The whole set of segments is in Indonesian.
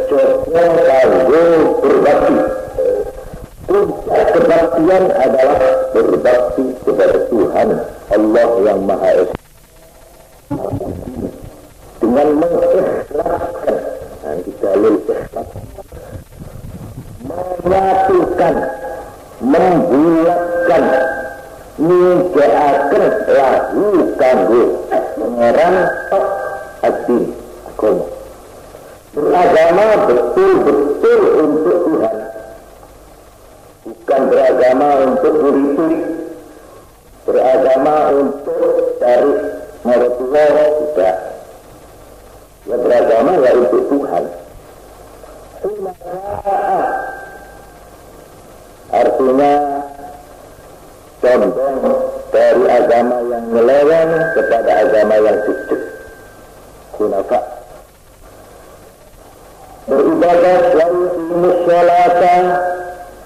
coba kanggo berbakti. Puncak kebaktian adalah berbakti kepada Tuhan Allah yang Maha Esa dengan mengikhlaskan, nanti dalil ikhlas, menyatukan, membulatkan, nyingkaaken lahu kanggo pangeran tok adin agama. Beragama betul-betul untuk Tuhan, bukan beragama untuk murid-murid, beragama untuk cari mertua, tidak. Ya beragama ya untuk Tuhan. Artinya condong dari agama yang nyeleweng kepada agama yang sujud. Hunafa. Beribadah selalu musholata,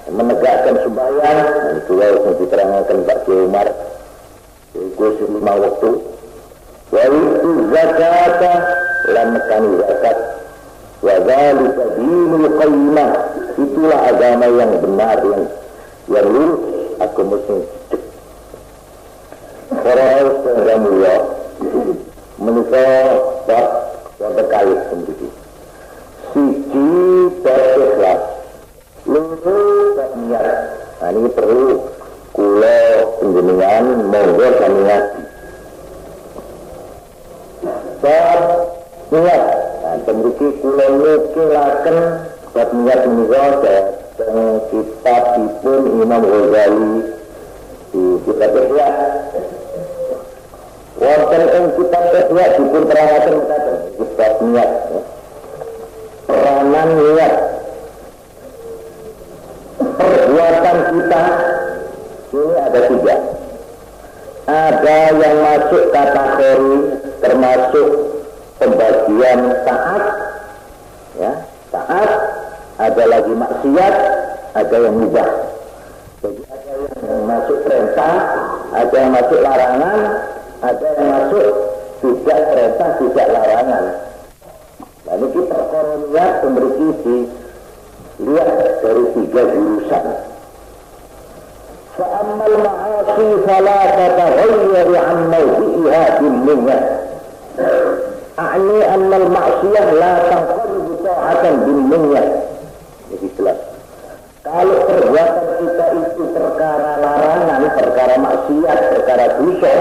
menegakkan sembahyang, dan itu yang diterangkan Pak Kiai Umar, itu 5 waktu. Wa itu zakata, lan nekani zakat. Wa dzalika dinul qayyimah, itulah agama yang benar, yang lurus, agama sing sujud. Para ulama mulia menika bab berkali sendiri. Siji berikhlas, loro niat. Nah ini perlu kula panjenengan monggo sami ngaji. Bab niat. Nah mriki kula nukilaken bab niat menika dateng kitabipun Imam Ghazali di kitab Ihya. Wonten ing kitab Ihya dipun terangaken katen bab niat. Peranan niat, perbuatan kita ini ada 3. Ada yang masuk kategori termasuk pembagian taat, ya taat. Ada lagi maksiat, ada yang mubah. Jadi ada yang masuk perintah, ada yang masuk larangan, ada yang masuk tidak perintah, tidak larangan. Lalu kita koroniat memiliki lihat dari 3 jurusan. Fa'ammal ma'asi fala tataghayyar 'an mawdi'iha bin-niyyah. A'ni anna al-ma'siyah la tanqalibu ta'atan bin-niyyah. Jadi jelas. Kalau perbuatan kita itu perkara larangan, perkara maksiat, perkara dosa,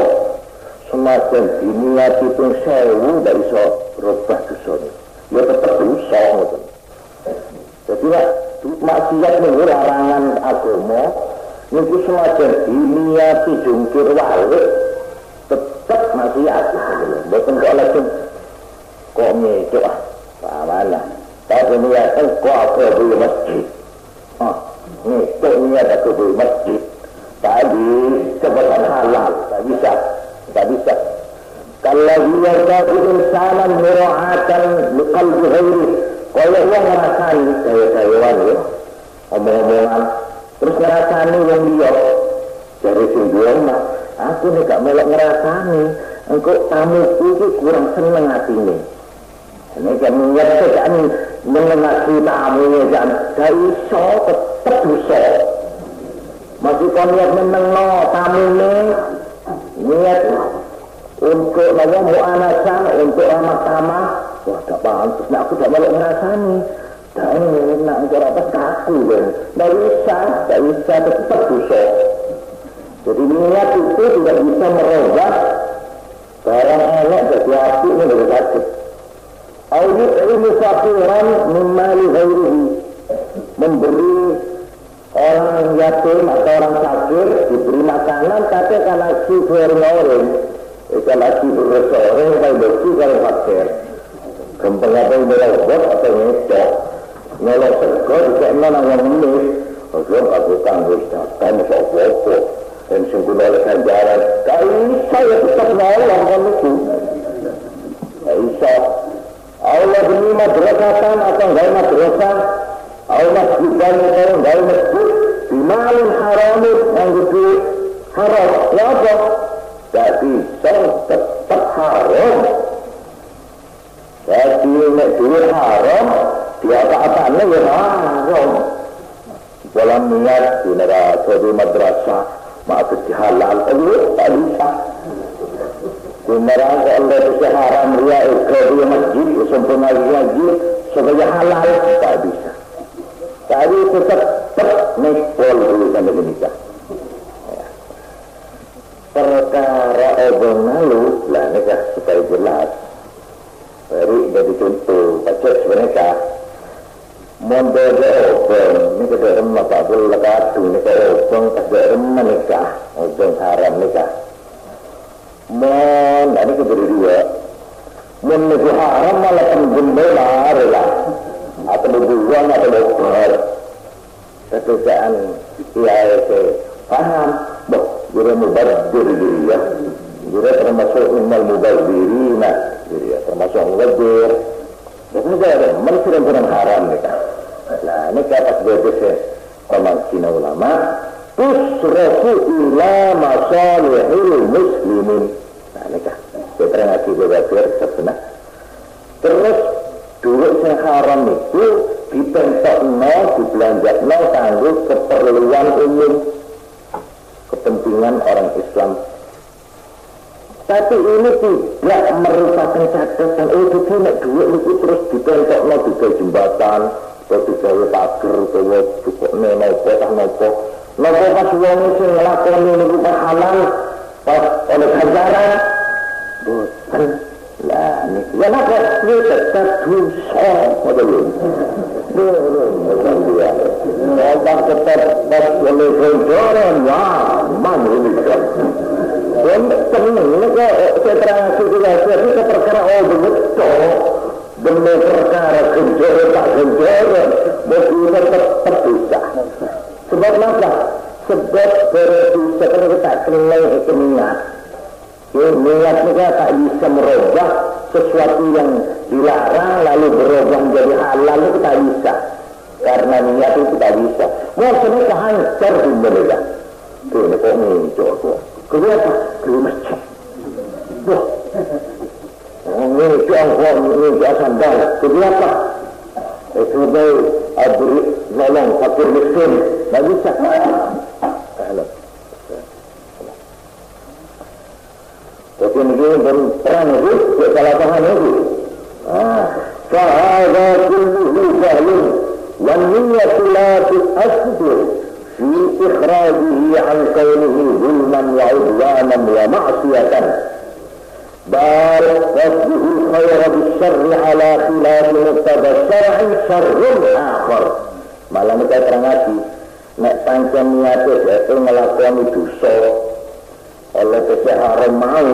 semakin diniati pun 1000 dari iso berubah dosanya. Ya tetap dosa ngoten. Jadi maksiat niku larangan agama niku senajan diniati jungkir balik tetap maksiat. Mboten kok langsung kok ngecok mana. Tapi niatan kok apa di masjid. Ngecok niat aku di masjid. Tadi sebatan halal, tak bisa. Kalau dia jadi insanan mura'atan liqalbi ghairi, kalau dia ngerasani kayak-kayawan ya, omong-omongan, terus ngerasani yang dia dari singguan mah, aku nih gak melok ngerasani, engkau tamu itu kurang seneng hatinya. Ini kan ngerti kan mengenasi tamunya kan, gak iso tetap dosa. Masih kau niat menengno tamunya, niat untuk namanya mu'anasah, untuk ramah tamah. Wah, tak pantas. Nah, aku tak balik ngerasani. Tak nak untuk apa kaku kan. Tak bisa tetap dosa. Jadi niat itu tidak bisa merubah barang elok jadi api ini dari sakit. Audit ilmu fakiran mimali ghairihi, memberi orang yatim atau orang sakit diberi makanan tapi karena si orang ikan lagi bersore, kalau bersih kalau fakir. Gempeng apa yang berobot atau ngecok. Nolok sego, dikek nolak yang menis. Ojo, aku tangguh datang, sok-sok. Dan sungguh nolak ganjaran. Kalau saya tetap nolong, kan itu. Gak bisa. Allah beri madrasatan atau enggak madrasah. Allah masjidan atau enggak masjid. Dimalin haramit, yang gede haram. Ya apa? Jadi tetap haram. Jadi nek duit haram dia apa-apanya ya haram. Dalam niat di neraka di madrasah maaf halal tak bisa. Di neraka Allah itu haram dia ke masjid sempurna lagi supaya halal tak bisa. Tadi tetap nekpol dulu sampai menikah. Perkara obong lalu lah nikah supaya jelas. Beri dari contoh baca sebenarnya mondor obong ini kada remah tak boleh lekatu nikah obong kada remah nikah obong haram nikah. Ini keberi dua. Nikah haram malah penggembala lah. Atau bubuan atau dokter ketugaan IAEC paham boh jura mubadir diri ya jura termasuk innal mubadirina diri ya termasuk mubadir dan ini ada menceritakan haram nikah. Nah ini kata sebagai pemancina ulama tusrafu ila masalihil muslimin. Nah nikah saya terangkan beberapa sebenarnya terus duit yang haram itu dipentok-no, dibelanjak-no tangguh keperluan umum kepentingan orang Islam. Tapi ini tidak merupakan catatan jadi nak duit itu terus dipentok-no di jembatan atau di jawa pagar atau cukup nopo pas uang itu ngelakoni ini halal pas oleh ganjaran bosan. Lah ni yang apa ni tetap dosa betul. Betul dia. Orang tetap boleh berjalan mana ini kan. Dan tenang ni saya terang sudah kita perkara betul. Demi perkara kejar tak kejar mesti tetap dosa. Sebab apa? Sebab berdosa kalau tak kenal itu niat. Niat juga tak bisa merubah sesuatu yang dilarang lalu berubah menjadi halal itu tak bisa karena niat itu tak bisa. Maksudnya kehancur di mereka tu ni kau muncul tu kenapa? Ke masjid ni jangan ni jangan dah kenapa? Itu dia beri nolong fakir miskin tak bisa. Tapi ini perang itu, salah paham itu. Fahada kulluhu jahilun wan niyyatu la tu'athir fi ikhrajihi an qawlihi zulman wa 'udwanan wa ma'siyatan. Bal qasduhu khayra bisyarri ala khilafi muqtada syar'i syarrun akhar. Malah kita terangati nek pancen niate itu nglakoni dosa oleh kesehatan haram mau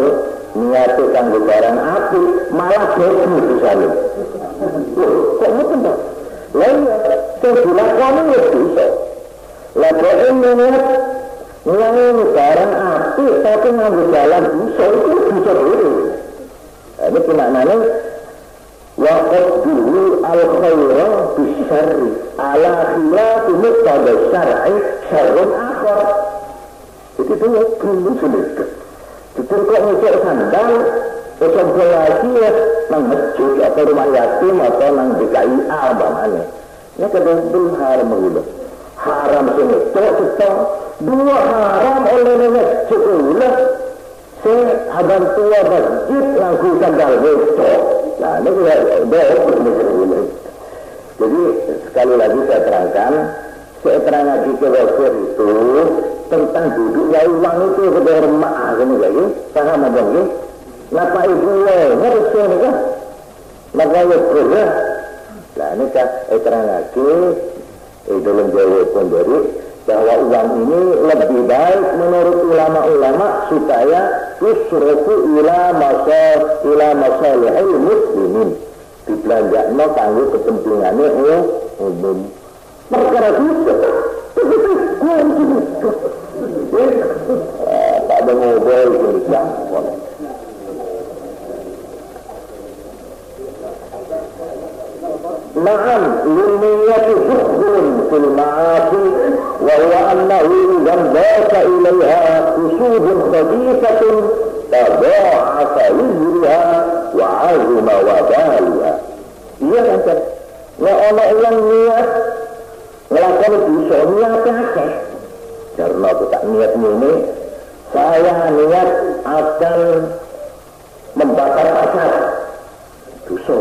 niat kanggo barang api malah dosa dosane. Kok ngoten to? Lah sing dilakoni wis dosa. Lah kok niat nganggo barang api tapi nganggo jalan dosa itu dosa dhewe. Ini maknane wa qadduhu al-khaira bisyarri ala khilafi muqtada syar'i syarrun akhar. Itu dia belum sedikit. Itu kok ngecek sandal, coba lagi ya, nang masjid atau rumah yatim atau nang DKIA bagaimana? Ini kedua haram dulu. Haram sini, kita dua haram oleh masjid ulah. Saya haban tua masjid langsung sandal itu. Nah ini sudah jadi sekali lagi saya terangkan. Saya terang lagi ke wakil itu tentang duduknya uang itu kepada remah ini lagi paham apa lagi napa ibu ngerti ini kan maka ya kerja nah ini kan terang lagi dalam jawaban dari bahwa uang ini lebih baik menurut ulama-ulama supaya tusrafu ila masalihil muslimin dibelanjakno kanggo kepentingannya umum. Perkara itu tak ada ngobrol Indonesia. Naam, linniyati hukmun fil ma'asi wa huwa annahu yambaka ilayha kusubun khadifatun tadha'afa wizriha wa azuma wa baliha. Iya kan? Ya ana yang niat ngelakoni dosa niat akeh. Karena aku tak niat ini, saya niat akan membakar pasar. Dosa.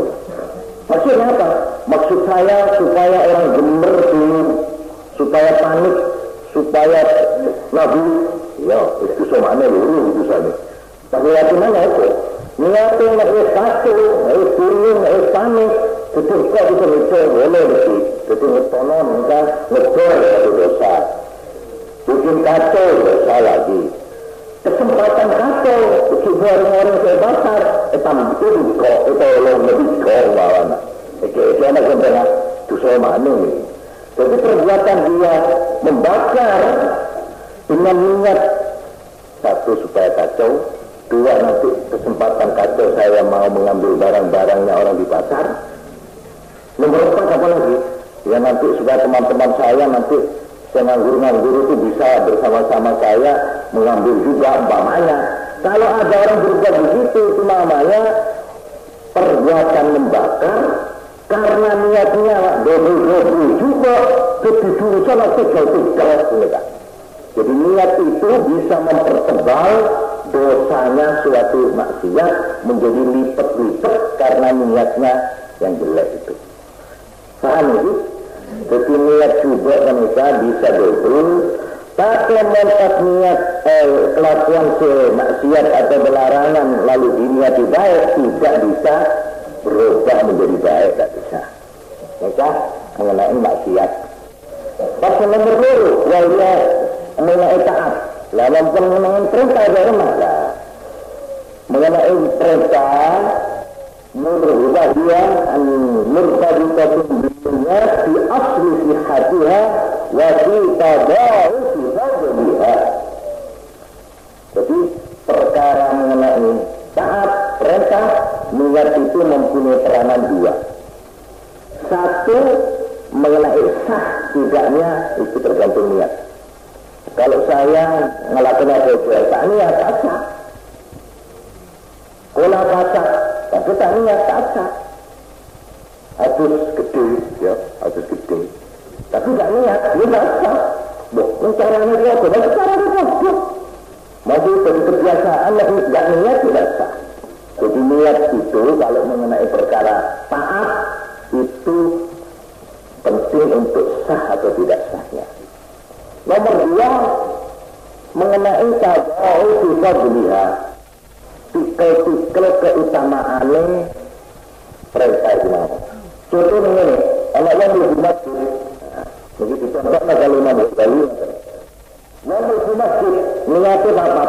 Maksudnya apa? Maksud saya supaya orang gemer dulu, supaya panik, supaya nabi. Ya, itu semana dulu itu saja. Tapi mana itu? Niatnya nak satu, nak turun, nak panik. Ketika kita betul boleh betul. Ketika tonon kita betul itu dosa. Bikin kacau dosa lagi. Kesempatan kacau, kita orang-orang sebasar, itu kok, itu orang lebih kau mawana. Itu anak kena dosa mana ni? Jadi perbuatan dia membakar dengan niat satu supaya kacau, dua nanti kesempatan kacau saya mau mengambil barang-barangnya orang di pasar. Nomor 4 apa lagi? Ya nanti supaya teman-teman saya nanti nganggur-nganggur itu bisa bersama-sama saya mengambil juga umpamanya. Kalau ada orang berbuat begitu itu namanya perbuatan membakar karena niatnya double juga kejujuran atau tiga. Jadi niat itu bisa mempertebal dosanya suatu maksiat menjadi lipat-lipat karena niatnya yang jelek itu. Paham itu? Jadi niat juga kan bisa double. Tapi menetap niat kelakuan maksiat atau berlarangan lalu diniati baik tidak bisa berubah menjadi baik, tidak bisa. Maka mengenai maksiat. Pasal nomor 2, wajah mengenai taat. Lalu mengenai perintah dari mana? Mengenai perintah murubah dia murtabitatun bidunya di asli sihatiha wa fi tadawufi fadliha. Jadi perkara mengenai taat perintah niat itu mempunyai peranan 2. Satu, mengenai sah tidaknya itu tergantung niat. Kalau saya ngelakuin apa tak niat tak sah. Kalau baca tapi tak niat tak sah. Harus gede ya, harus gede. Tapi tak niat dia tak sah. Bukan caranya dia apa? Bukan caranya dia. Masih dari kebiasaan tidak niat tidak sah. Jadi niat itu kalau mengenai perkara taat itu penting untuk sah atau tidak sahnya. Nomor 2, mengenai tahu kita beliau tikel-tikel keutamaannya perintah Islam. Contohnya ini, anak yang di masjid, begitu contohnya kalau nabi kali, yang di masjid niatnya apa?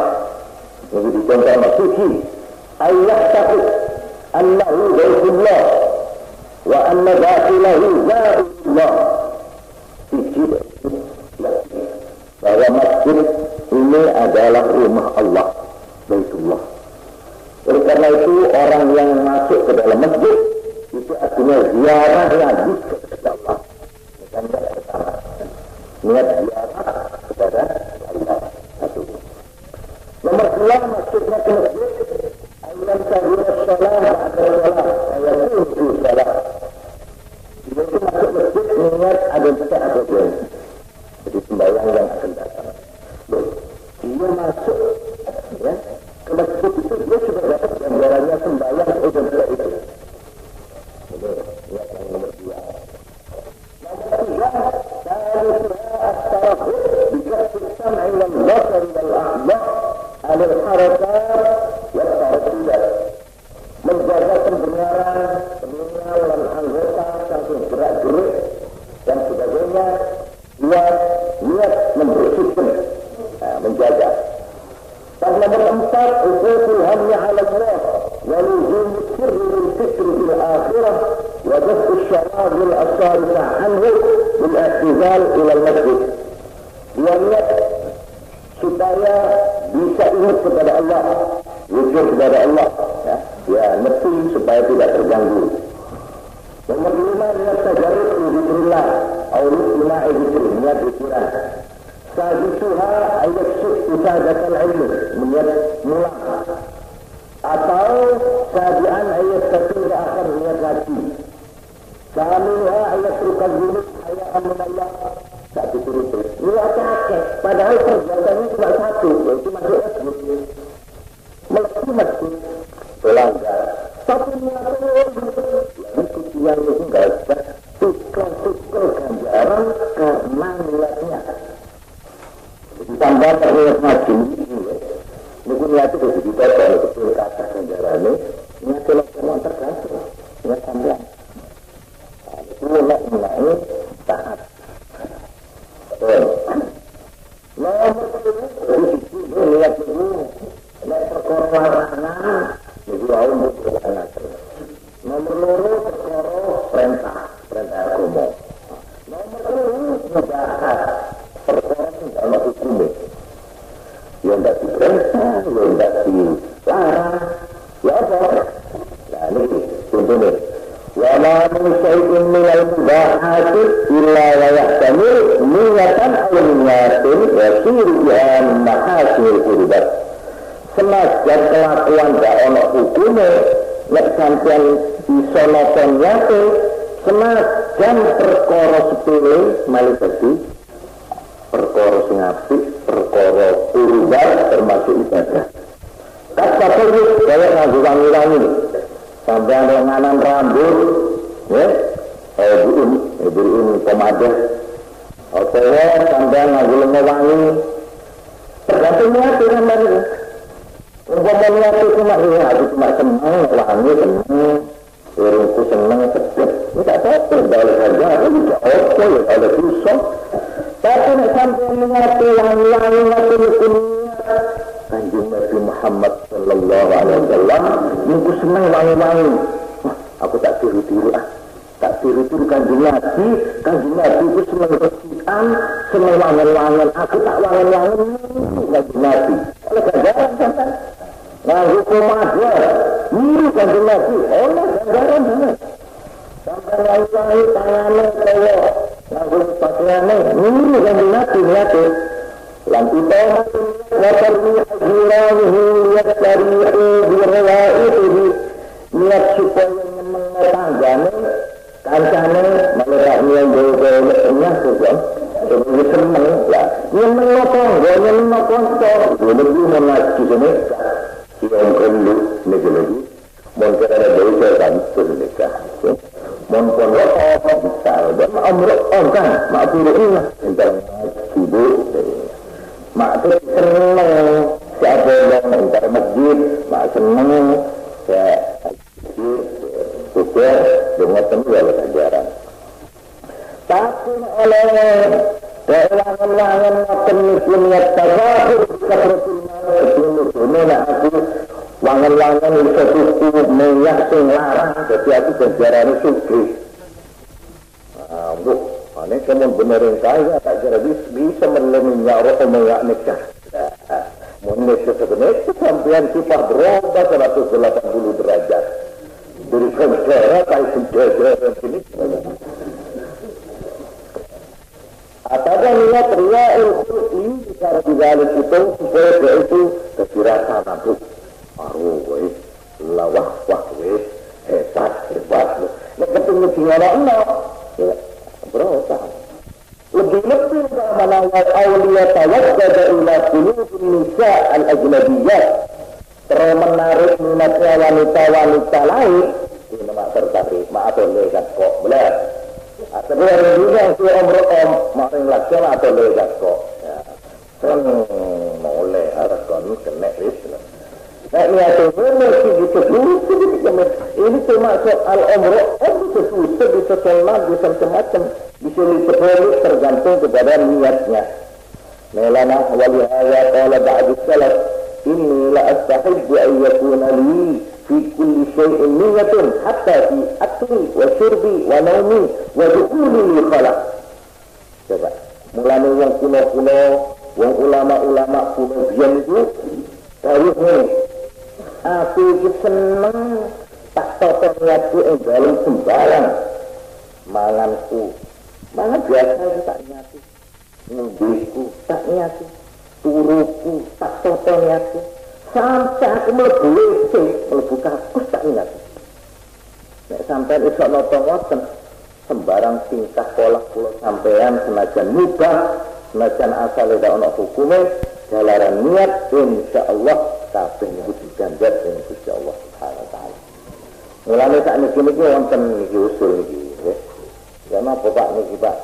Begitu contohnya suci. Ayat takut annahu baitullah wa anna dakhilahu zaatullah. Bahwa masjid ini adalah rumah Allah, baitullah. Oleh karena itu orang yang masuk ke dalam masjid itu artinya ziarah lagi kepada Allah. Bukan pertama. Niat ziarah kepada Allah. Satu. Nomor 2, masuknya ke masjid ayat tahun salat atau salat ayat itu salat. Dia itu masuk masjid niat ada sah atau tidak. Jadi sembahyang yang akan datang. Dia masuk ya ke masjid itu dia sudah dapat gambarannya sembahyang atau tidak itu. Ini yang nomor 2. Nomor 3, tarikhnya at-tarahud bikasir sam'i wal basar wal a'dha' al-harakat wat-tarhidat. Menjaga pendengaran, telinga dan anggota sampai gerak-gerik dan sebagainya. Niat membersihkan, menjaga. Dan nomor 4, usul hamnya ala Allah wa luzum sirri bil fikri bil akhirah wa daf'u syarab al asarika anhu bil i'tizal ila al masjid. Dia niat supaya bisa ingat kepada Allah, wujud kepada Allah, ya ngerti supaya tidak terganggu. Nomor 5, niat tajarrud li dzikrillah atau istima'i dzikr, niat dzikran. Sajisuha ayat isadatul ilmu, niat mulang. Atau sajian ayat satu akhir niat lagi. Samiha ayat rukan gunung ayat amunallah. Tak dituruti. Ini kakek. Padahal perbuatannya cuma satu, yaitu masuk masjid. Mesti masjid. Pelanggar. Tapi niatnya ikut yang itu enggak ada. Tukar-tukar ganjaran karena niatnya. Tambah terlihat maju. Mungkin niatnya sudah dibaca oleh betul kata ganjarannya. Niatnya semua tergantung. Niat sambilan. Mulai taat. Nomor kedua, lihat dulu, lihat perkara larangan, jadi awal berjalan. Nomor loro perkara perintah agama. Nomor kedua mubahah, perkara dalam hukum. Yang tidak diperintah, yang tidak dilarang, ya apa? Nah ini contohnya. وما من شيء من المباحات إلا ويحتمل نية أو نيات يصير بها من محاسن القربات. Senajan kelakuan gak ono hukume nek sampeyan iso napa niate senajan perkara sepele malih dadi perkara sing apik, perkara qurbat termasuk ibadah. Kata terus kaya nganggo wangi-wangi sampai lenganan rambut, ya, beriin pomade, atau sampai ngagulung wangi, tergantung niat dengan mana. Umpama niat itu cuma senang, wangi senang, irungku senang, sedap, tidak apa-apa, boleh saja, tidak apa, ada susah. Tapi nak sampai niat wangi-wangi, Kanjeng Nabi Muhammad sallallahu alaihi wasallam niku seneng wangi-wangi. Aku tak tiru-tiru tak tiru-tiru Kanjeng Nabi ku seneng bersihan, seneng wangi-wangi. Aku tak wangi-wangi Kanjeng Nabi. Oleh ganjaran sampean. Nganggo pomade, niru Kanjeng Nabi. Oleh ganjaran sampean. Sampeyan wangi-wangi tangane kaya nganggo pakaiane, niru Kanjeng Nabi niate. Lan utama watarni ajirahu yastarihu birwaihi niat supaya nyeneng tanggane kancane meletak niat jauh-jauhnya sudah lebih seneng lah nyeneng tangga nyeneng kanca lebih menaiki sini yang perlu lagi mungkin ada jauh kan nikah mungkin apa bisa dan amruk kan maafin ini entar sibuk maksud seneng siapa yang antar masjid mak seneng ya juga dengan penuh oleh ajaran tapi oleh kewangan-wangan makin niat tazahur kasratul aku wangan-wangan bisa suku meyakin larang jadi aku kejaran suki ini kamu benerin saya tak kira bisa menemunya roh meyak nikah. Manusia sebenarnya sampai sifat berubah 180 derajat. Dari sejarah sampai sejarah ini. Apakah niat ria ini bicara di dalam itu supaya dia itu kesiratan aku. Baru weh, lawah hebat. Nek ketemu orang berotak. Lebih-lebih menawar awliya tawakkada ila qulubin nisa al-ajnabiyyah. Terus menarik minatnya wanita-wanita lain. Ini mak tertarik, mak atau lekat kok. Belah. Atau yang juga si om, mak yang laksana atau lekat kok. Kan boleh harus kan kena itu. Nah, niatnya mesti gitu dulu. Ini termasuk al-umroh, bisa susah, bisa sholat, bisa macam-macam. Bisa dipeluk tergantung kepada niatnya. Melana walihaya qala ba'du salaf inni la astahibbu an yakuna li fi kulli shay'in niyyatun hatta fi akli wa syurbi wa naumi wa dukhuli li khala. Coba, mulane yang kuno-kuno, yang ulama-ulama kuno biyen itu kaya ngene. Aku iki seneng tak toto niatku ing dalem sembarang manganku. Mangan biasa itu tak niati. Ngembeku tak niati. Turuku tak toto niati. Sampai aku mlebu kakus tak niati. Nek sampai esok napa ngoten sembarang tingkah pola kula sampean senajan mubah, senajan asale dak ana hukume, jalaran niat insyaallah kabeh niku diganjar dening Gusti Allah Subhanahu wa taala. Mulane sakniki niki wonten niki usul niki nggih. Ya napa Pak niki Pak?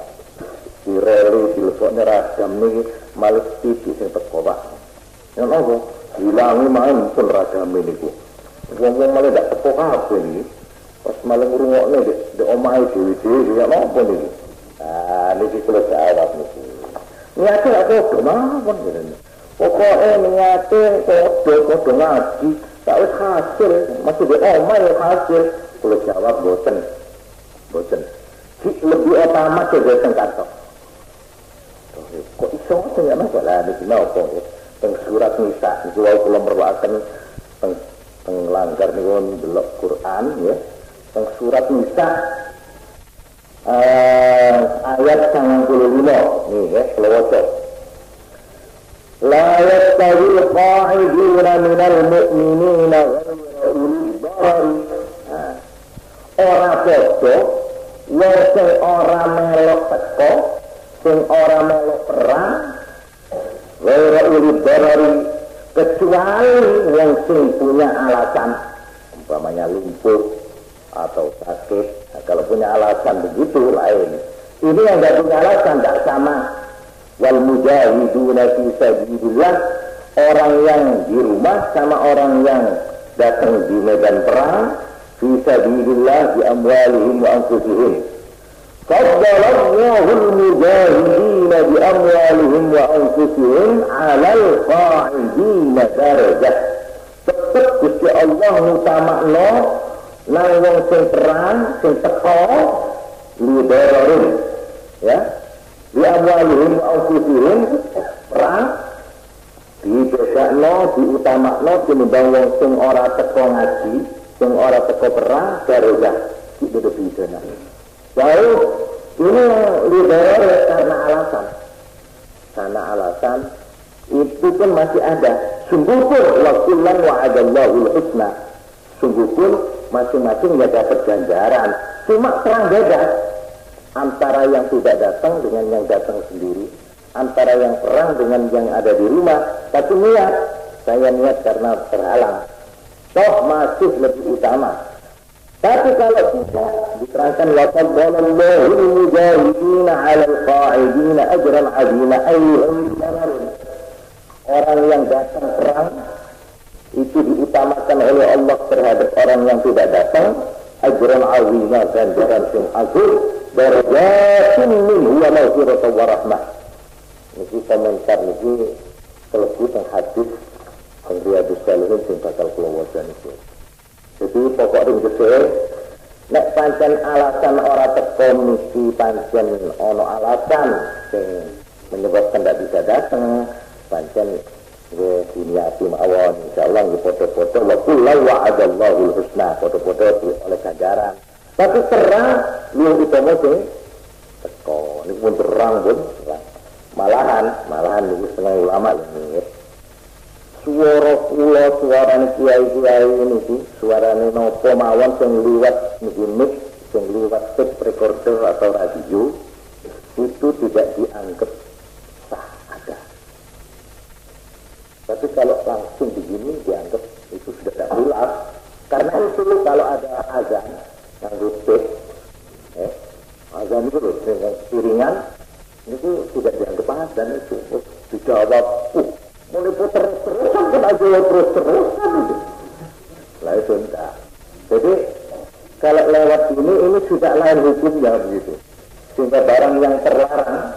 Direli dilebokne ragam niki malih titik sing teko Pak. Ya napa? Hilangi main pun ragam niku. Wong-wong malah dak teko kabeh niki. Pas malah ngrungokne di omahe dhewe-dhewe ya napa niki. Ah niki kula jawab niki. Niate aku mawon ngene. Pokoke niate padha ngaji, tak wis hasil, masih di omahe hasil. Kula jawab boten. Boten. Lebih utama dhewe kantor. Kok iso ya Mas lah niki napa ya. Teng surat Nisa niku kula merwakaken teng langgar niku ndelok Quran ya. Teng surat Nisa ayat 95 nih ya, kula waca. La yastawi qa'iduna minal mu'minina ghairu ulil darari. Ora padha wong sing ora melok teko, sing ora melok perang, ghairu ulil darari, kecuali wong sing punya alasan, umpamanya lumpuh atau sakit. Nah, kalau punya alasan begitu lain. Ini yang tidak punya alasan tidak sama. Wal mujahiduna fi sabilillah, orang yang di rumah sama orang yang datang di medan perang, fi sabilillah bi amwalihim wa anfusihim. Faddalallahu al-mujahidina bi amwalihim wa anfusihim 'alal qa'idina darajah. Tetap Gusti Allah ngutamakno nang wong sing perang sing teko lidararin ya di amwalihim anfusihim perang dibedakno diutamakno tinimbang wong sing ora teko ngaji, sing ora teko perang darajah iki beda-beda. Lalu ini lidararin karena alasan itu pun masih ada. Sungguh pun wa kullan wa'adallahu al-husna, sungguh pun masing-masing ya dapat ganjaran. Cuma perang beda antara yang tidak datang dengan yang datang sendiri, antara yang perang dengan yang ada di rumah. Tapi niat, saya niat karena terhalang, toh masih lebih utama. Tapi kalau tidak diterangkan wa faddalallahu al-mujahidina 'alal qa'idina ajran 'azima, orang yang datang perang itu diutamakan oleh Allah terhadap orang yang tidak datang, ajran 'azima, ganjaran sing agung, darajatin minhu wa maghfiratan wa rahmah. Niki komentar niki kelebu teng hadis teng Riyadhus Shalihin sing bakal kula waca niku. Jadi pokok ringkese nek pancen alasan ora teko mesti pancen ana alasan sing menyebabkan tidak bisa datang, pancen nggih diniati mawon insyaallah nggih foto-foto wa kullu wa'adallahu al-husna, foto-foto oleh ganjaran. Tapi terang luwih utama sing teko niku pun terang pun malahan niku setengah ulama nggih. Suara kula, suarane kiai-kiai niku, suarane napa mawon sing liwat niku mic, sing liwat tape recorder atau radio itu tidak dianggap sah ada. Tapi kalau langsung begini dianggap itu sudah tidak jelas. Karena itu kalau ada azan yang rutin, azan itu dengan piringan itu tidak dianggap azan itu. Dijawab, mulai terus-terusan kan aja terus-terusan itu. Lah itu enggak. Jadi kalau lewat ini sudah lain hukumnya begitu. Sehingga barang yang terlarang,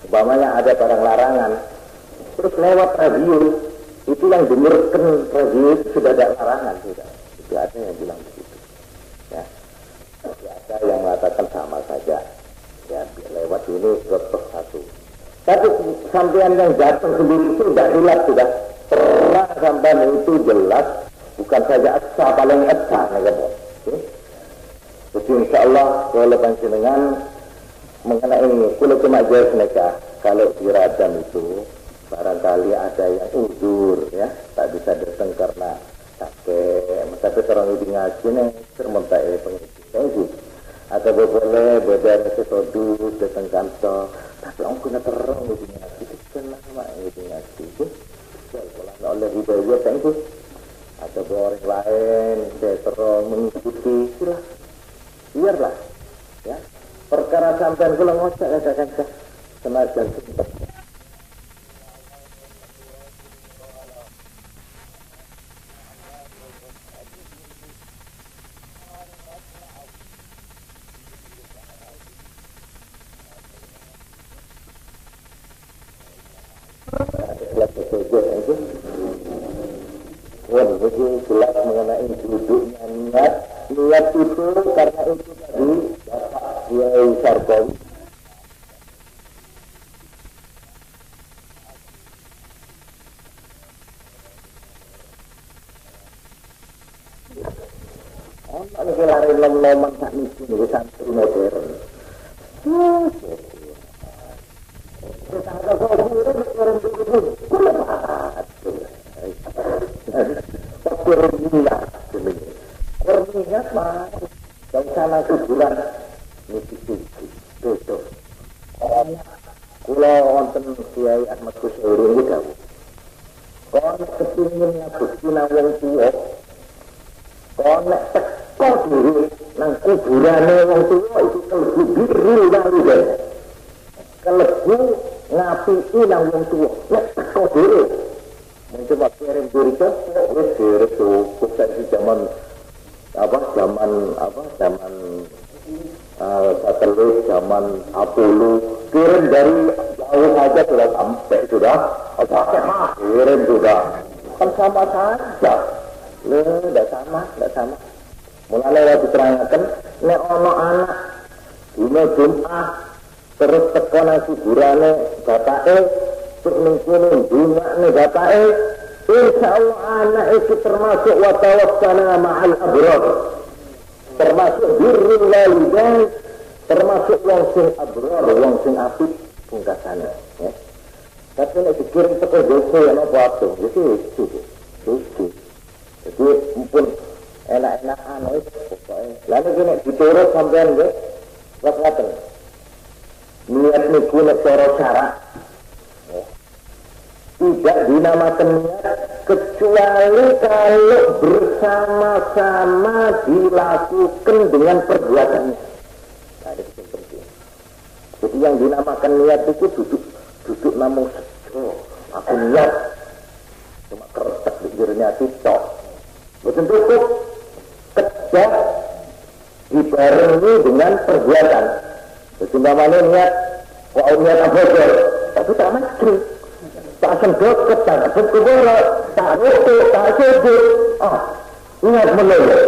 umpamanya ada barang larangan, terus lewat radio, itu yang dengarkan radio itu sudah ada larangan, sudah. Itu ada yang bilang begitu. Ya. Tapi ada yang mengatakan sama saja. Ya, lewat ini tetap satu. Tapi sampean yang datang sendiri itu tidak jelas, sudah terang sampean itu jelas, bukan saja asa paling asa, jadi insyaallah kalau panjenengan mengenai kulo kemajuan mereka, kalau di Radam itu barangkali ada yang uzur ya, tak bisa datang karena sakit, tapi orang itu ngaji nih termentai pengisi. Atau boleh beda sesuatu datang kantor, tapi orang kena terang gitu ngaji, itu kenapa gitu ngaji itu? Kalau oleh hidayah kan itu, atau orang lain saya terang mengikuti, itulah, biarlah, ya. Perkara sampean kula ngocak katakan senajan sinten. Jadi jelas mengenai duduknya niat itu karena itu tadi Bapak Kiai Sarkowi ini kelari lom-loman tak misi ini santri modern kita ada kopi Korninya mah dari sana kuburan misi itu kula wonten Kiai Ahmad Kusyairi ini dawuh kon kepingin ngabuti nang wong tuwa kon nek teko dhewe nang kuburane wong tuwa itu kelebu birrul walidain kelebu ngapiki nang wong tuwa nek teko dhewe mencoba kirim berita wis cukup dari zaman satelit, zaman Apollo, kirim dari jauh saja sudah sampai sudah, kirim sudah, kan sama saja, tidak sama. Mulai waktu terangkan, nek ono anak, dino Jumat, terus teko nang kuburane bapake, terus mengkini bunga nih bapake. Insyaallah anak itu termasuk wa tawassana ma'al abrar, termasuk birrul walidain, termasuk wong sing abrar, wong sing apik pungkasane ya. Tapi nek dikirim teko desa ya napa atuh itu jadi mumpun enak-enakan wis pokoke lha nek diturut sampean nggih ngaten niat niku nek cara tidak dinamakan niat kecuali kalau bersama-sama dilakukan dengan perbuatannya. Nah, itu penting. Jadi yang dinamakan niat itu duduk namun aku niat cuma keretak pikirnya titok. Betul cukup kerja dibarengi dengan perbuatan. Jadi namanya niat, niat apa aja? Tapi tak macam. Tak sedot, tak kubur, tak rutuk, tak sujud. Niat menolak.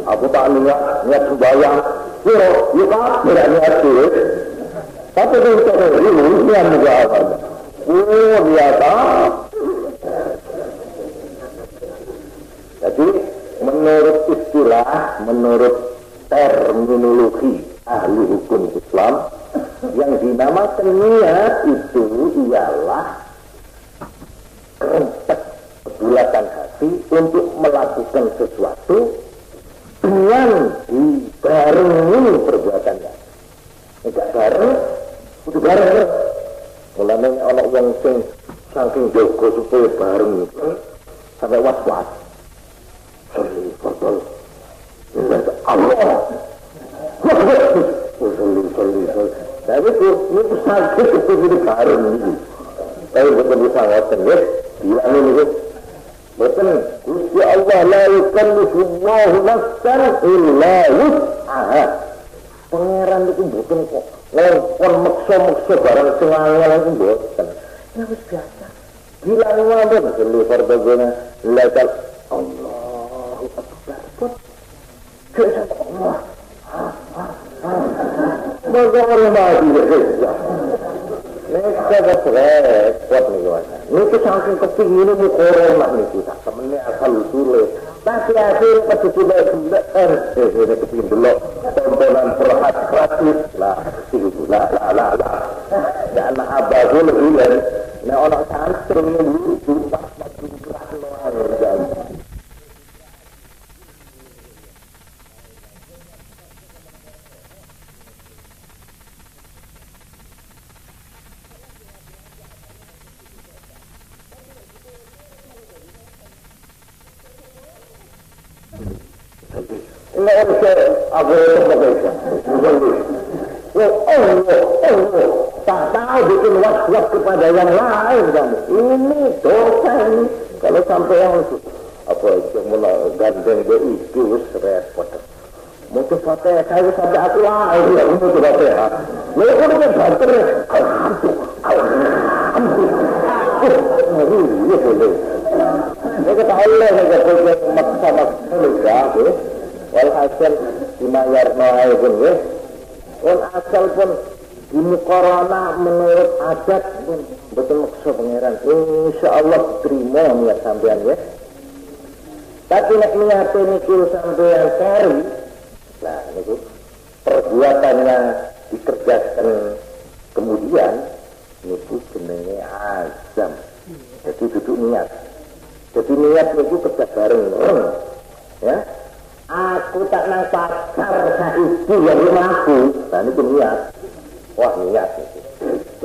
Aku tak niat sembahyang. Tidak niat sulit. Tapi untuk ini, niat menjawab. Biasa. Jadi, menurut istilah, menurut terminologi ahli hukum Islam, yang dinamakan niat itu ialah rentek pergulatan hati untuk melakukan sesuatu dengan dibarengi perbuatannya. Tidak bareng, itu bareng. Mulanya anak yang saking jago supaya bareng sampai was-was. Sorry, betul. Allah. Sorry. Tapi itu sakit itu bareng ini. Tapi betul bisa ngatakan ya. Bilang ini betul, Gusti Allah la yukallifullahu nafsan illa wus'aha. Pangeran itu betul kok ngomong maksa barang sing angel itu betul. Ya wis biasa. Bilang apa betul fardhuna la tal Allahu akbar. Kesa Allah. Baga orang mati ya. Mereka repot nih kawan. Ini saking kepingin ini korona nih kita. Temennya asal usulnya. Tapi akhirnya pas sudah sudah kepingin dulu. Tontonan gratis lah. Itu lah. Dan abah gue lebih dari. Nah orang santri ini lucu. Pas gerak luar. aku itu berbeda. Tak tahu bikin was-was kepada yang lain kamu. Ini dosa ini. Kalau sampai yang apa itu mulai gandeng BIQ repot. Mutu fatihah saya sampai aku lah. Iya, mutu fatihah. Lalu aku udah banter. Ini boleh. Saya kata Allah saya boleh maksa-maksa juga. Walhasil dimayarno aja pun ya. Asal pun ini corona menurut adat pun betul maksud pangeran. Insya Allah terima niat sampean ya. Tapi nek niat niku sampean cari, nah niku perbuatannya dikerjakan kemudian niku jenenge azam. Jadi duduk niat. Jadi niat niku kerja bareng, ya. Aku tak nang pasar saiki ya rumahku. Nah niku niat. Wah niat itu.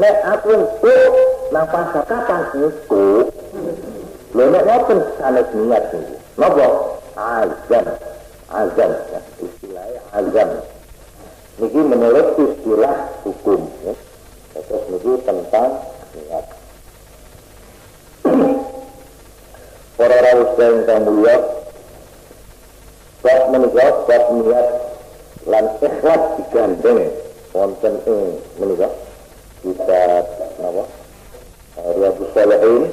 Nek aku nang pasar kapan niku? Lha nek ngoten sanes niat niku. Napa? Azam. Azam ya, istilahnya azam. Niki menurut istilah hukum ya. Terus niki tentang niat. Para rawuh ingkang mulya, bab menika bab niat lan ikhlas digandeng wonten ing menika kitab napa Riyadhus Shalihin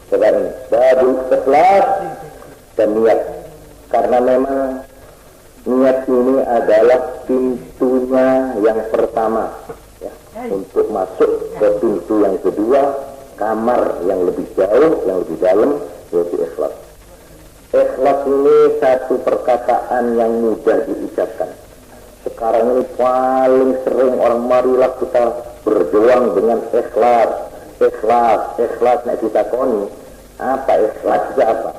sekarang babul ikhlas dan niat, karena memang niat ini adalah pintunya yang pertama ya, untuk masuk ke pintu yang kedua, kamar yang lebih jauh, yang lebih dalam, yaitu ikhlas. Ikhlas ini satu perkataan yang mudah diucapkan. Sekarang ini paling sering orang marilah kita berjuang dengan ikhlas. Ikhlas nek ditakoni apa ikhlas itu apa?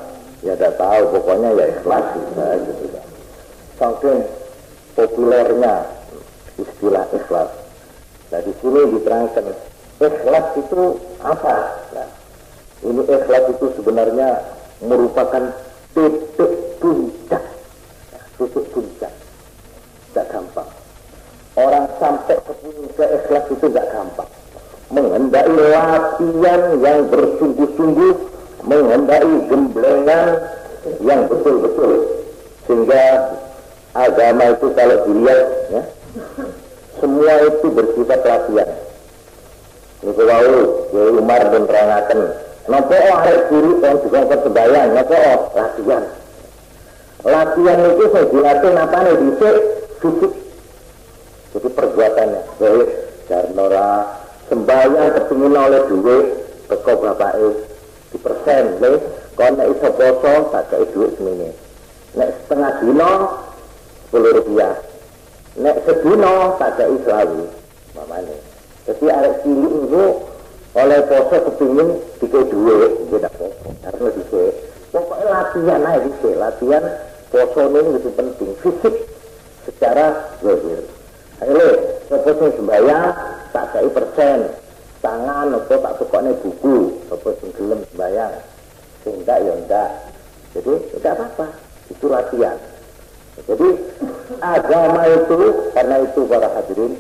Ya tidak tahu, pokoknya ya ikhlas gitu. Saking populernya istilah ikhlas. Nah di sini diterangkan ikhlas itu apa? Nah, ini ikhlas itu sebenarnya merupakan titik puncak. Titik puncak. Tidak gampang. Orang sampai ke puncak ikhlas itu tidak gampang. Menghendaki latihan yang bersungguh-sungguh, menghendaki gemblengan yang betul-betul. Sehingga agama itu kalau dilihat ya, semua itu bersifat latihan. Niku wau Kiai Umar dan terangaken. Napa arek cilik yang juga kesembayang, napa latihan. Latihan itu saya dilatih napane dhisik fisik. Jadi perbuatannya. Baik, karena sembayang kepingin oleh duit teko bapake di persen lho, kon nek iso poso tak kei duit semene. Nek setengah dina 10 rupiah. Nek sedina tak kei 20. Mamane. Jadi arek cilik itu oleh poso kepingin dikei duit, nggih tak poso. Karena dhisik. Pokoknya latihan ae dhisik, latihan poso ini lebih penting fisik secara zahir. Ayo, sapa sing sembayang tak kei persen. Tangan apa tak tukokne buku, sapa sing gelem sembayang. Sing enggak ya enggak. Jadi tidak apa-apa, itu latihan. Jadi agama itu, karena itu para hadirin,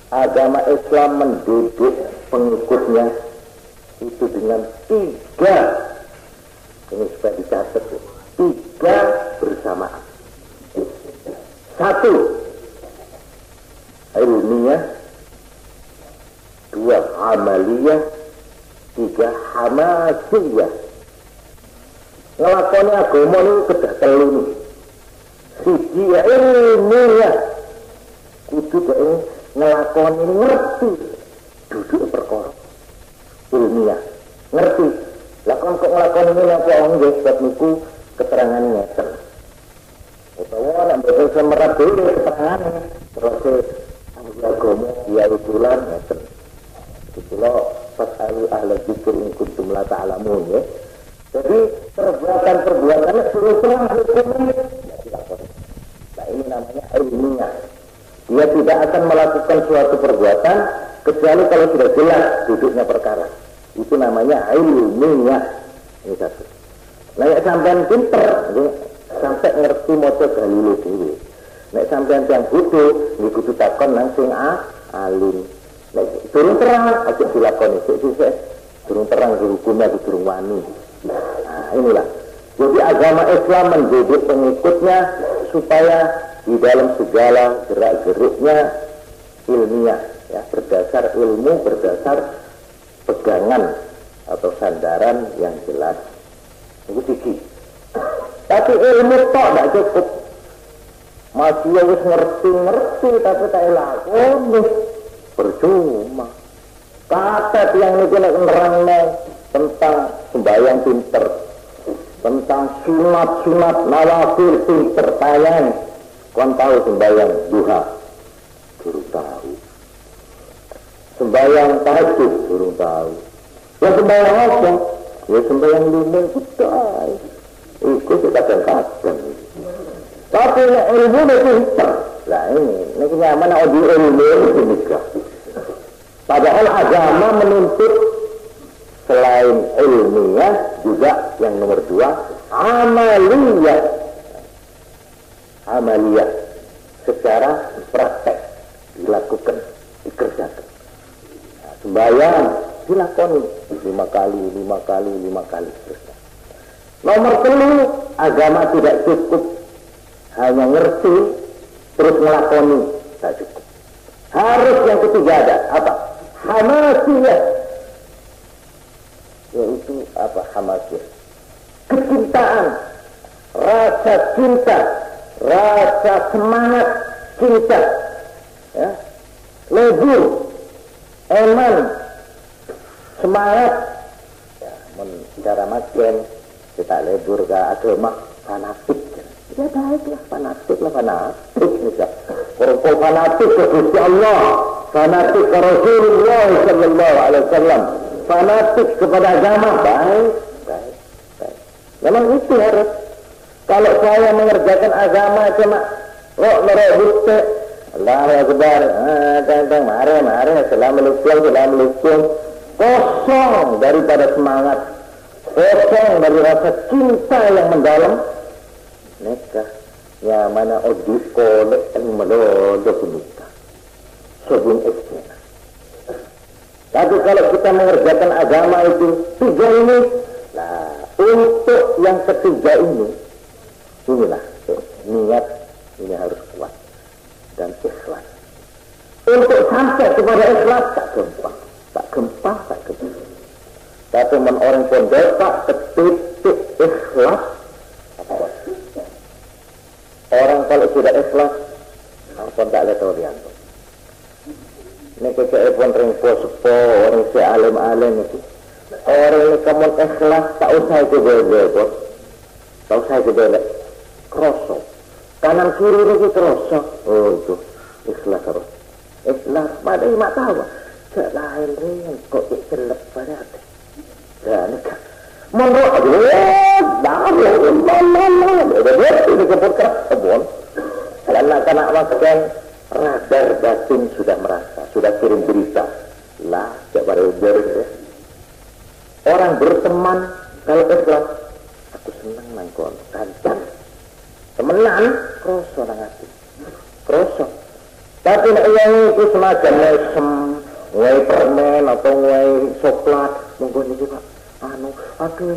agama Islam mendidik pengikutnya itu dengan 3, ini supaya dicatat, 3 bersamaan. 1, ilmiah, 2, amaliyah, 3, hamasiyah. Ngelakoni agama ini kedah telu nih. Siji ilmiah, kudu kaya ngelakoni ngerti duduk perkara ilmiah, ngerti. Lakon kok ngelakoni ini apa nggih sebab niku keterangan ngeten. Utawa nek mboten semerap dhewe keterangan terus agama ya utulan ngeten. Kula fasalu ahla dzikr in kuntum la ta'lamun ya. Jadi perbuatan-perbuatannya suruh terang hukumnya tidak dilakoni. Nah ini namanya ilmiah. Dia tidak akan melakukan suatu perbuatan kecuali kalau sudah jelas duduknya perkara. Itu namanya ilmiah. Ini satu. Nah ya sampean pinter, sampai ngerti maca Galileo dhewe. Nek sampean yang bodoh niku kudu takon nang sing alim. Nek durung terang aja dilakoni sik-sik. Durung terang hukumnya durung wani. Nah, inilah. Jadi agama Islam menjadi pengikutnya supaya di dalam segala gerak-geriknya ilmiah, ya, berdasar ilmu, berdasar pegangan atau sandaran yang jelas. Itu tinggi. Tapi ilmu tok tidak cukup. Masih harus ngerti tapi tak lakoni, percuma. Kata yang itu nerangnya tentang sembahyang pinter, tentang sunat nawafil pinter tayang. Kon tahu sembahyang duha, durung tahu. Sembahyang tahajud, durung tahu. Ya sembahyang apa? Ya sembahyang lumen betul. Ikut kadang-kadang. Tapi ilmu itu pinter. Lah ini nyaman di ilmu itu nikah. Padahal agama menuntut selain ilmiah juga yang nomor 2 amaliyah secara praktek dilakukan, dikerjakan. Nah, sembahyang dilakoni 5 kali terusnya. Nomor 3, agama tidak cukup hanya ngerti terus melakoni, tidak cukup. Harus yang ketiga ada apa? Hamasiyah. Yaitu apa? Hamasiyah, kecintaan, rasa cinta, rasa semangat cinta, ya, lebur, eman, semangat, ya, cara makin kita lebur ke agama fanatik. Ya baiklah, fanatik misal. Kalau fanatik ke Gusti Allah, fanatik ke Rasulullah sallallahu alaihi wasallam, fanatik kepada agama, baik. Memang itu harus. Kalau saya mengerjakan agama cuma merobut, Allahu Akbar, mari, Assalamualaikum, kosong daripada semangat, kosong dari rasa cinta yang mendalam. Nikah, ya mana odi kolek yang melodo nikah sebelum istilah. Tapi kalau kita mengerjakan agama itu 3 ini, nah untuk yang ketiga ini, inilah niat ini harus kuat dan ikhlas. Untuk sampai kepada ikhlas tak gampang. Tapi orang pondok tak titik ikhlas. Orang kalau sudah ikhlas, ampun tak ada taurian. Ini kecewaan ringpo sepo, orang si alim itu. Orang ini kamu ikhlas, tak usah itu bebek, tak usah itu bebek. Krosok, kanan kiri itu krosok. Oh itu ikhlas terus. Ikhlas, pada lima tahu. Selain ring, kok ikhlas pada hati. Dan kan. Menurut anak-anak makan radar batin sudah merasa, sudah kirim berita lah, orang berteman kalau ikhlas, aku senang nangkon kancam temenan kroso nang hati kroso. Tapi yang itu semacam mesem ngawai permen atau ngawai coklat monggo niki Pak, aduh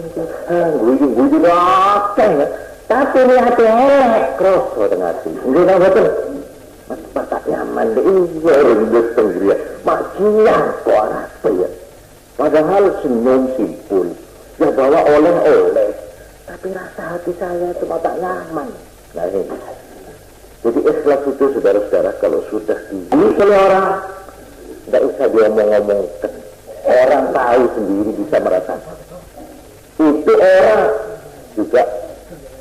ini guyu akeh ya. Tapi ini hati elek kroso tengah hati nggih ta boten mas tak nyaman deh iya rembes tenggria makian kok apa ya, padahal senyum simpul ya bawa oleh-oleh tapi rasa hati saya cuma tak nyaman. Nah ini jadi ikhlas itu saudara-saudara kalau sudah ini oleh orang tidak usah diomong-omongkan, orang tahu sendiri bisa merasakan itu orang juga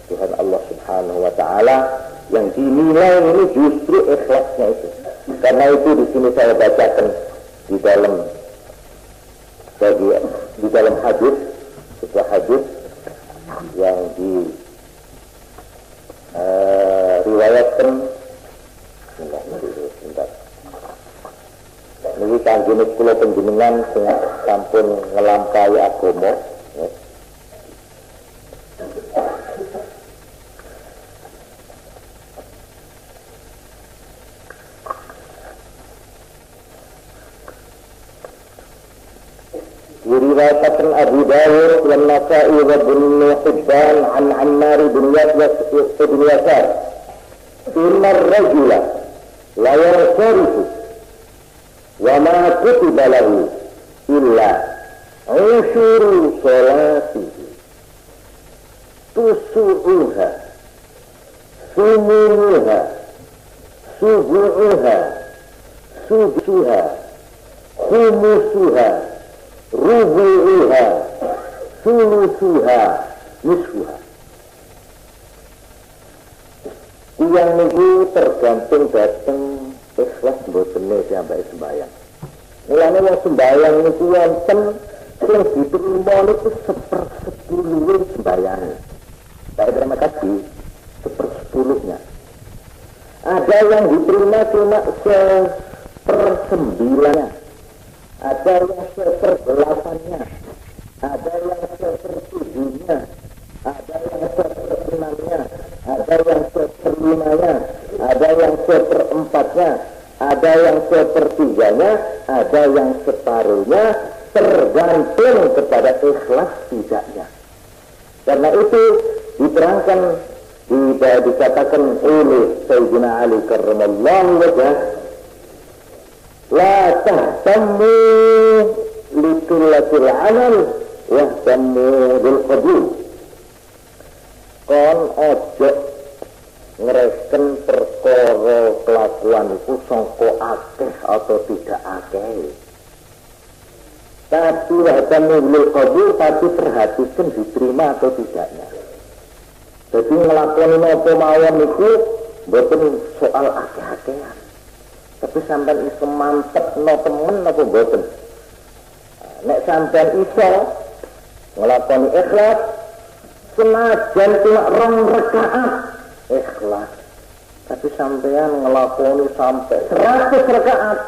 Tuhan Allah Subhanahu Wa Taala yang dinilai ini justru ikhlasnya itu. Karena itu di sini saya bacakan di dalam hadis, sebuah hadis yang riwayatkan ini kanjeng kula panjenengan sing sampun ngelampaui agama. diriwayatkan Abu Dawud dan Nasa'i wa Ibnu Hibban an Ammar bin Yasar inna ar-rajula la yansarifu wa ma kutiba lahu illa usyuru salatihi tusu'uha sumunuha subu'uha subsuha khumusuha rubu'uha sulusuha nisfuha. Yang niku tergantung dateng ikhlas mbotene sampai sembahyang. Mulane wong sembahyang niku wonten sing diterima niku 1/10 sembahyang. Baik terima kasih 1/10-nya. Ada yang diterima cuma 1/9-nya. Ada yang 1/8-nya. Ada yang 1/7-nya. Ada yang 1/6-nya. Ada yang 1/5-nya. Ada yang 1/4-nya. Ada yang 1/3-nya. Ada yang separuhnya. Tergantung kepada ikhlas tidaknya. Karena itu diterangkan, dikatakan oleh Sayyidina Ali karramallahu wajhah, la tahtammu likullatil amal wahtammu bil qabul. Kon ojo ngereken perkara kelakuan itu sangka akeh atau tidak akeh. Tapi wahtammu bil qabul, tapi perhatikan diterima atau tidaknya. Jadi ngelakoni apa mawon itu mboten soal akeh-akehan. Tapi sampean iso mantepno temen apa mboten. Nek sampean iso ngelakoni ikhlas senajan cuma 2 rakaat ikhlas. Tapi sampean ngelakoni sampai 100 rakaat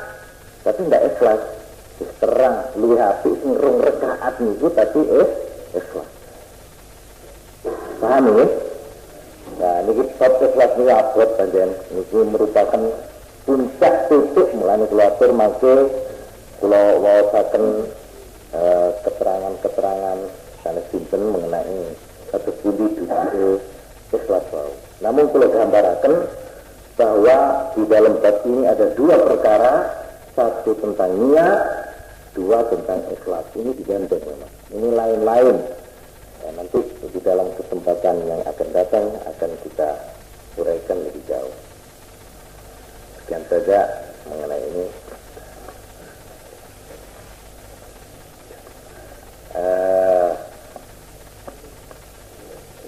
tapi ndak ikhlas. Terang luwih apik sing 2 rakaat niku tapi ikhlas. Paham ya? Nah, ini bab ikhlas ini abot panjenengan. Ini merupakan puncak titik mulane kula atur mangke kula waosaken keterangan-keterangan sanes dinten mengenai satu pundi duduke ikhlas wau. Namun kula gambaraken bahwa di dalam bab ini ada 2 perkara, satu tentang niat, 2 tentang ikhlas. Ini digandeng memang. Ini lain-lain. Ya, nanti di dalam kesempatan yang akan datang akan kita uraikan lebih jauh. Sekian saja mengenai ini.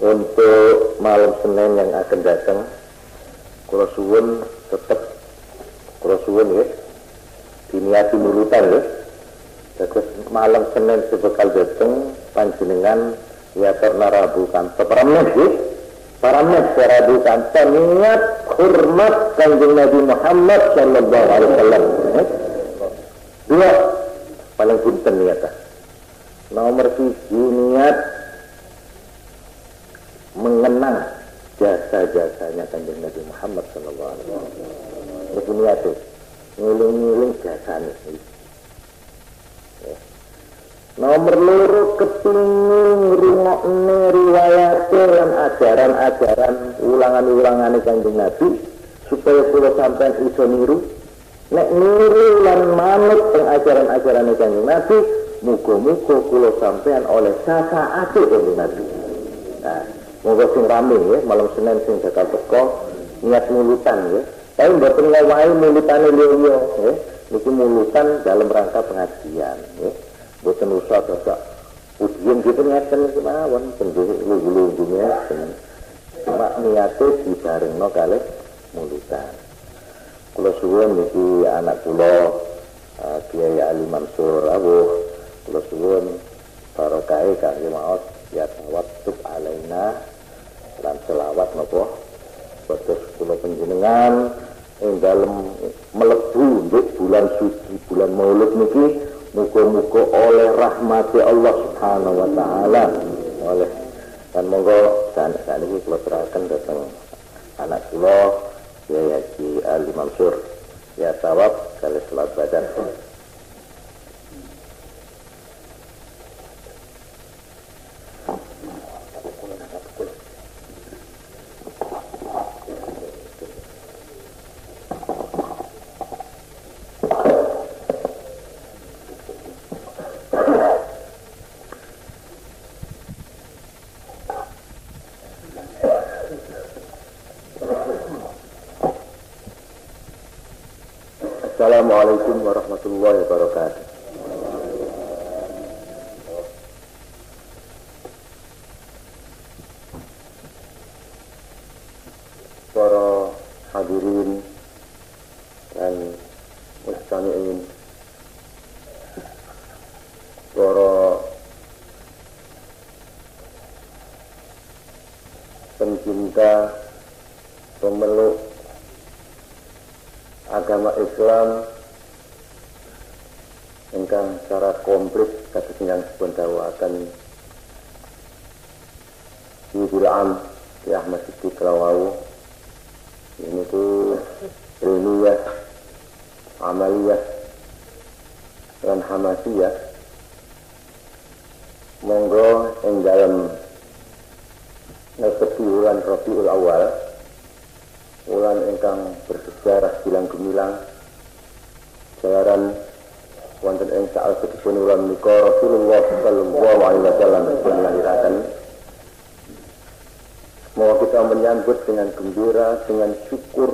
Untuk malam Senin yang akan datang, kula suwun tetap kula suwun ya, diniati mulutan ya. Terus malam Senin sebekal datang panjenengan ya narabukan para masjid niat hormat kanjeng Nabi Muhammad sallallahu alaihi wasallam. 2 paling punten niatah. Nomor 1 niat mengenang jasa-jasanya kanjeng Nabi Muhammad sallallahu alaihi wasallam. Itu niat tuh. Ngiling-ngiling jasane. Nomor 2 kepingin ngrungokne riwayat lan ajaran-ajaran ulangan-ulangan kanjeng Nabi supaya kula sampean iso niru. Nek niru lan manut teng ajaran-ajaran kanjeng Nabi, muga-muga kula sampean oleh syafaate kanjeng Nabi. Nah, moga sing rame ya malam Senin sing bakal teko niat mulutan ya. Tapi mboten ngawahi mulutane liya ya. Niki mulutan dalam rangka pengajian ya. Boten usah dosa ujian gitu ngeten kemawon penjuluh-juluhnya cuma niate dibarengno kalih mulutan. Kula suwun niki anak kula Kiai Ali Mansur Rawuh, kula suwun barokah kangge maos ya tawattub alaina lan selawat napa boten kula panjenengan ing dalem mlebu nduk bulan suci bulan Maulid niki. Muga-muga oleh rahmati Allah Subhanahu wa taala oleh dan monggo saniki kula serahkan datang anak kula Kyai Haji Ali Mansur ya sawab kali salat badan. Assalamualaikum warahmatullahi wabarakatuh. Para hadirin dan mustami'in, para pencinta, pemeluk agama Islam ingkang secara komplit kados ingkang dipun dawuhaken Syekh Am Ki Ahmad Siddiq Lawau ini ku ilmiah, amaliyah dan hamasiyah. Monggo ing dalem ngesepi wulan Rabiul Awal, wulan ingkang bersejarah gilang gemilang, jalaran wonten ing saklebetipun wulan menika Rasulullah sallallahu alaihi wasallam dipun lairaken. Mau kita menyambut dengan gembira, dengan syukur,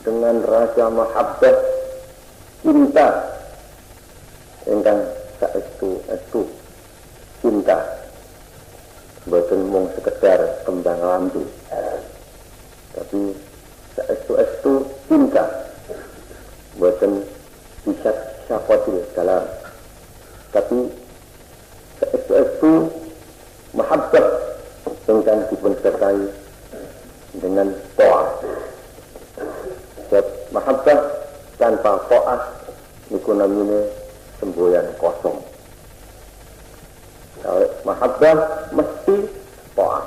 dengan rasa mahabbah, cinta ingkang saestu cinta, boten mung sekedar kembang lampu, tapi saestu cinta, boten bisa syafatil kalam, tapi saestu mahabbah ingkang dipun sertai dengan ta'ah. Sebab mahabbah tanpa ta'ah niku namine semboyan kosong. Kalau mahabbah mesti ta'ah.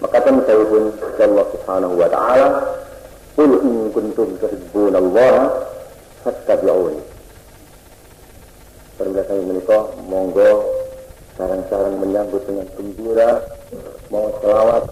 Maka dawuhipun Allah Subhanahu wa taala, "Qul in kuntum tuhibbunallaha fattabi'uni." Perintah menika monggo sarang-sarang menyambut dengan gembira, mau selawat